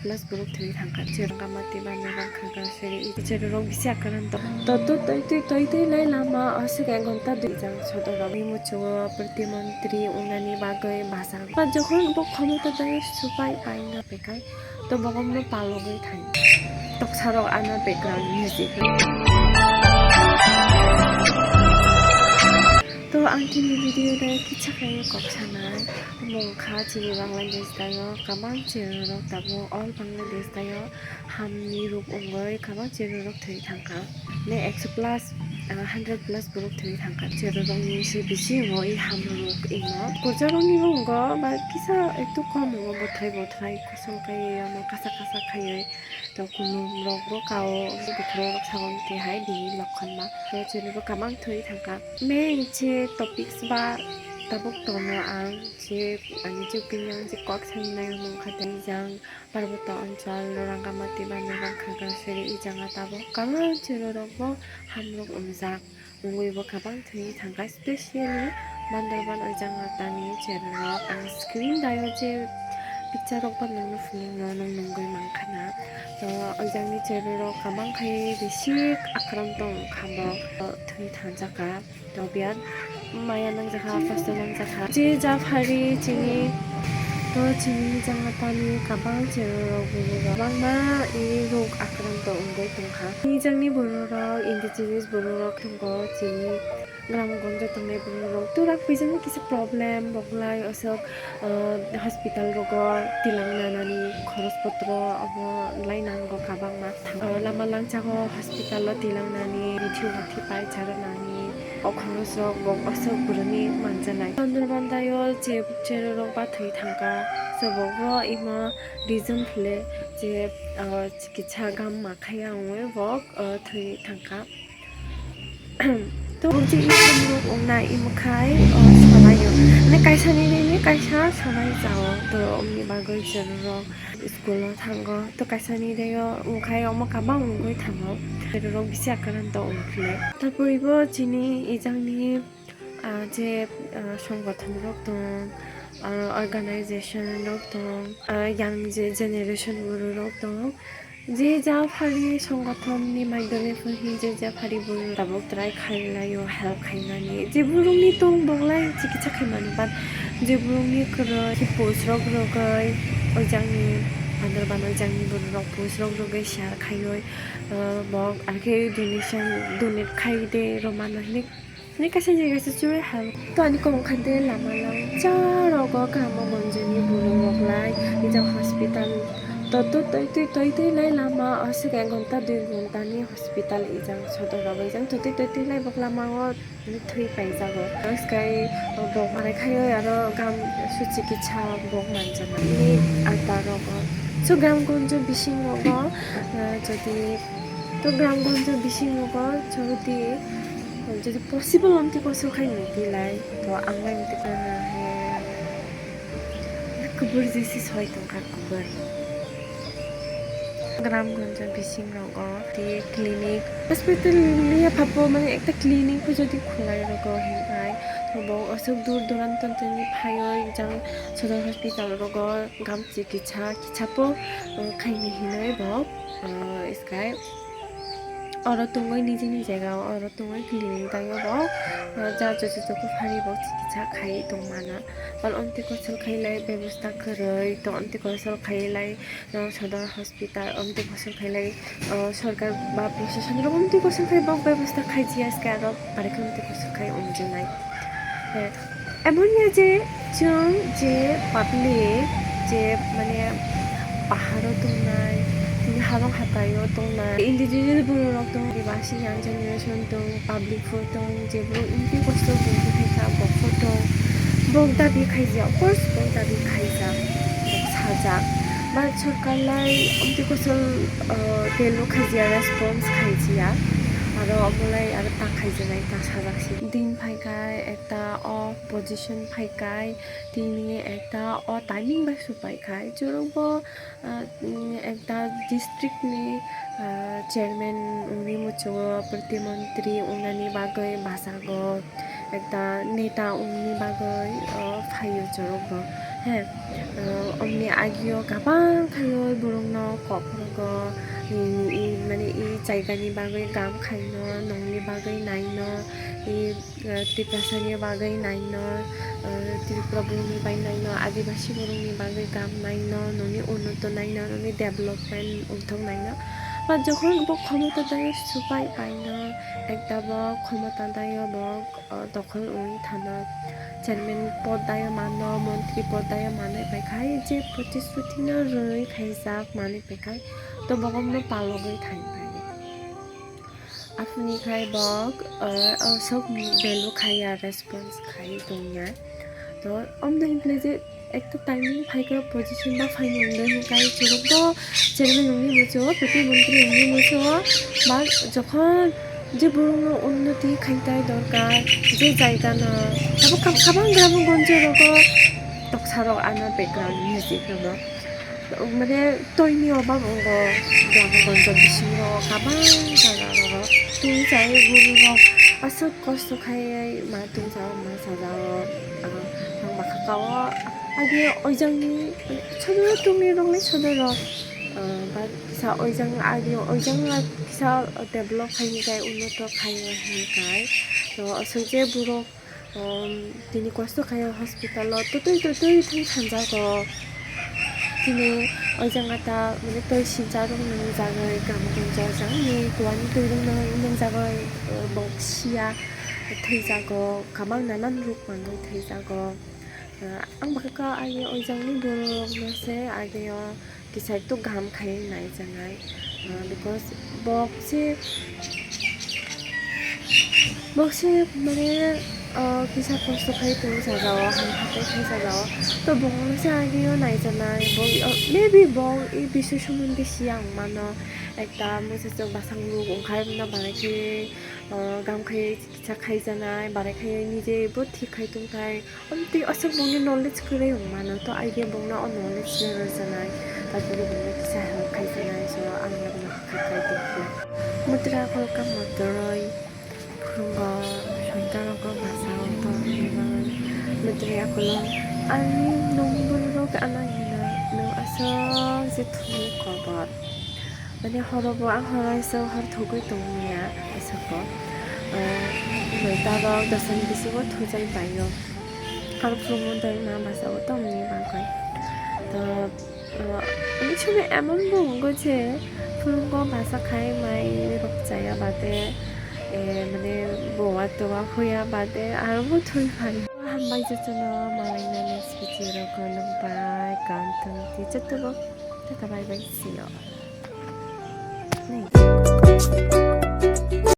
plus buruk thui thangka cherang kamati ba merang khaga seri cherong bisi akaran to toi lai lama asik gonta duijang sodora bimucho প্রতিমন্ত্রী unani bagai basa ba jokhon bo khamota dai supai paina bekai to bogomno palogoi thai toksaro ana background music তো आंनि भिडिअ'दा किछाखायो कक्सानाय मखा चिनि बांलादेश दायो काबां चिररक दाबो अल बांलादेश दायो हामनि रुक अंगै काबां चिररक थै थांखा ने 100 प्लस 100 प्लस बुरुक थै थांखा चिररकनि से बिसि होय हाम रुक इमा कोजारनि रंग बा किसा एकटु कम हो बोथाय कसलकाय म कासा खायै तो कुनु रग काओ बुखरो सागंति हाय बिनि लखनमा ने चिररक काबां थै थांखा main J topics ba tabuk tono ang je ani je pinyang je kok sangnai mong khatai jang parboto anchal lorangamati ba merang khaga seri ijanga tabo kala chirorok bo hamrok umjak ungui bo kabang thui thangka specially bandarban ijanga tani chirorok ang screen dayo je picture rok ba nang fuling no nang nungoi mangkhana to ijangni chirorok kabang khai bisi akram tong khamo thui thanjaka to bian maya nang jaka first nang jaka je jafari chini to chini janga tani kabang chirorok burura bangma e rok akram to ungoi tongkha ni jangni bururok indigenous bururok thongko chini গ্রাম গঞ্জ tangnai bururok turak bijang kisa problem boglai asok hospital rogo tilang nanani khoros potro abo lainango kabangma lama langchago hospital lo tilang nani bithiu bathi pai charanani okhorosok bok asok burani manjanai sonderbandayo je cherorok ba thei thangka sobogo ima reason phile je chikitsa gam makhaya ongwe bok thei thangka तो जे इमरok ongna imkhai sanayo ne kaisani ne kaisa sanai jao to omni bagoi cherorok school o thango to kaisani deyo ongkhai omo kabang ongoi thango cherorok bisi akaran to ongphile tarporibo chini ijangni je সংগঠন rok tong organization rok tong young generation rok tong যে যা ফারি সংগঠননি মাধ্যমে ফহি যে যা ফারি Bru তাবক try খাইলাयो help खाइनानि जे बुरुंनि तंग बंगलाय चिकित्सा खाइमानि बाद जे बुरुंनि करो कि पोस्टरक रगै ओजांनि आन्दरबान ओजांनि बुरुरक पोस्टरक रगै शेयार खाइयै बक आरके डोनेट खाइदे रमाननि ने कासे जैगासे जुरे हेल्प तो आनि कम खादे लामालां चारगो ग्राम गंजनि बुरुरकलाय इजा हस्पिटाल तो toi lai lama asik gonta 2 घन्टा ni hospital ijang sodora ijang toi lai bok lama o thui pai jago skai bok mare khayo aro gam suchikitsa bok manjana ni atarogo so গ্রামগঞ্জ বিশিঙ্গো যদি তো গ্রামগঞ্জ বিশিঙ্গো যদি possible অন্তি কসো খাই নিদিলাই তো आंलाय मिति करना है कुबुर जैसे सय टंका कुबुर গ্রামগঞ্জ বিশিঙ্গো টি ক্লিনিক হসপিটাল নিয়ে ভাবো মানে একটা ক্লিনিক যদি খোলাই রগো হেনাই তো অসুখ দূর দূরান্তনি ফায়ই যাং সদর হসপিটাল রগো গাম চিকিৎসা কিছাপো খাইনি হিনাই বক স্কাই और तुंगै निजिनि जायगा और तुंगै क्लिनिक दायो बक जा जको फारि बक चिकित्सा खाइ तंमाना बल अन्ति कसल खाइलाय व्यवस्था करै तो अन्ति कसल खाइलाय सदर हस्पिटाल अन्ति कसल खाइलाय सरकार बा प्रशासन र अन्ति कसल खाइ बक व्यवस्था खाइजिया स्कार पारे अन्ति कसल खाइ अनजनाय एमोनिया जे पाब्लिक जे माने पाहाड़ दंनाय हाबं हातायो दंनाय इन्डिजिनियास बुरुरक दं दिबासि यां जेनेरेशन दं पाब्लिक फोर दं जेबो इन्टि कस्ट बुंनो फैसा बकफोर दं बक दाबि खाइजा अफकोर्स बक दाबि खाइजा साजा बा सरकारलाय अन्ति कसल तेलो खाइजिया रेस्पन्स खाइजिया आरो अमलाय आरो ता खाइजनाय ता साजाखसि दिन फाइकाय एकटा अ पजिशन फाइकाय तिनि एकटा अ टाइमिंग बाय सुपाइकाय जरबो एकटा डिस्ट्रिक्ट नि चेयरमैन उनि मुचो प्रतिमंत्री उनानि बागै भाषागो एकटा नेता उनि बागै फाइयो जरबो heh omni agio gabang khayo borongno koporogo mane jaigani bagoi gam khaino nongni bagoi naino tipasani bagoi naino Tripura borongni bagoi naino Adibasi borongni bagoi gam naino noni unnoto naino noni development unthok naino বা যখন ক্ষমতা দায় সুপাই পাইনো একটা ক্ষমতা দায় দখল ওই থানা চেয়ারম্যান পদ দায় মান মন্ত্রী পদ দায় মানে পাইখাই যে প্রতিশ্রুতি না রই খাইজাক মানে পাইখাই তো বগমনো পালগৈ থাইপাই আপনি খাই বক সব ভ্যালু খাইয়া রেসপন্স খাই দংয়া তো অমদাইলে যে একটা টাইমিং ফাইকা পজিশন বা ফাইন গাই জরব চেয়ারম্যান উনি মুছো প্রতিমন্ত্রী উনি মুছো বা যখন যে বড় উন্নতি খাইতাই দরকার যে জায়গা না তারপর খাবাং গ্রাম গঞ্জে রগ তকসারক আনা ব্যাকগ্রাউন্ড মিউজিক রগ মানে তৈনি অভাব অঙ্গ গ্রাম গঞ্জ বিশিং খাবাং জায়গা রগ তুই যাই বড় আসল কষ্ট খাই মা তুই যাও মা সাজাও মাখাকাও আগে ওইজাংনি সদর তুমি রংলে সদর বা কিসা ওইজাং আগে ওইজাং কিসা ডেভেলপ খাইনিকাই উন্নত খাইও হিনিকাই তো সৈজে বুড়ো তিনি কষ্ট খাই হসপিটালত তুই থাই সানজাগো তিনি ওইজাং আতা মানে তৈ সিজারং নং জাগৈ গ্রামগঞ্জ জাংনি গুয়ানি তৈরং নং জাগৈ বক্সিয়া थैजागो कामां नानान रूप मांगै थैजागो आं बाखा आगे ओइजांनि बर'नोसे आगे किसाइ तो गाहाम खाय नाय जानाय बिकज बक्से माने किसा कष्ट खाय तो जाजाओ हम हाथाय खाय जाजाओ तो बंगसे आगे नाय जानाय मेबी बं इ बिसय सोमोन्दै सियां मानो একটা मोनसे बासां लुग ओंखारना बानायखि गाम खाय किसा खाय जानाय बानाय खाय निजे बो ठीक खाय तुंथाय अन्ति असक बंनि नलेज करे मानो तो आइडिया बंना अन नलेज लेर जानाय तारपरे बंना किसा हेल्प खाय जानाय सो आं लागना खाय दिखला मुद्रा कलका मदरय फुंगा सन्तानक बासाव तो निबान मुद्रा कल आनि नंबरक आनाहिना नो असक जे थुनि खबर माने हरबो आं हरायसो हर थगै दंनिया असको दाबा दसन बिसिबो थुजाय बायो हर फ्रमो दाइमा बासाव तमनि बागै तो আমি ছবি এমন বঙ্গ যে ফুলঙ্গ ভাষা খাই মাই রকজায়া বাদে মানে বৌয়া তোয়া হইয়া বাদে আরো থই ভাই হামবাই যেন মালাইনা নেক্সট ভিডিও রকম বাই গান তুমি যেতে বাই বাই সিনো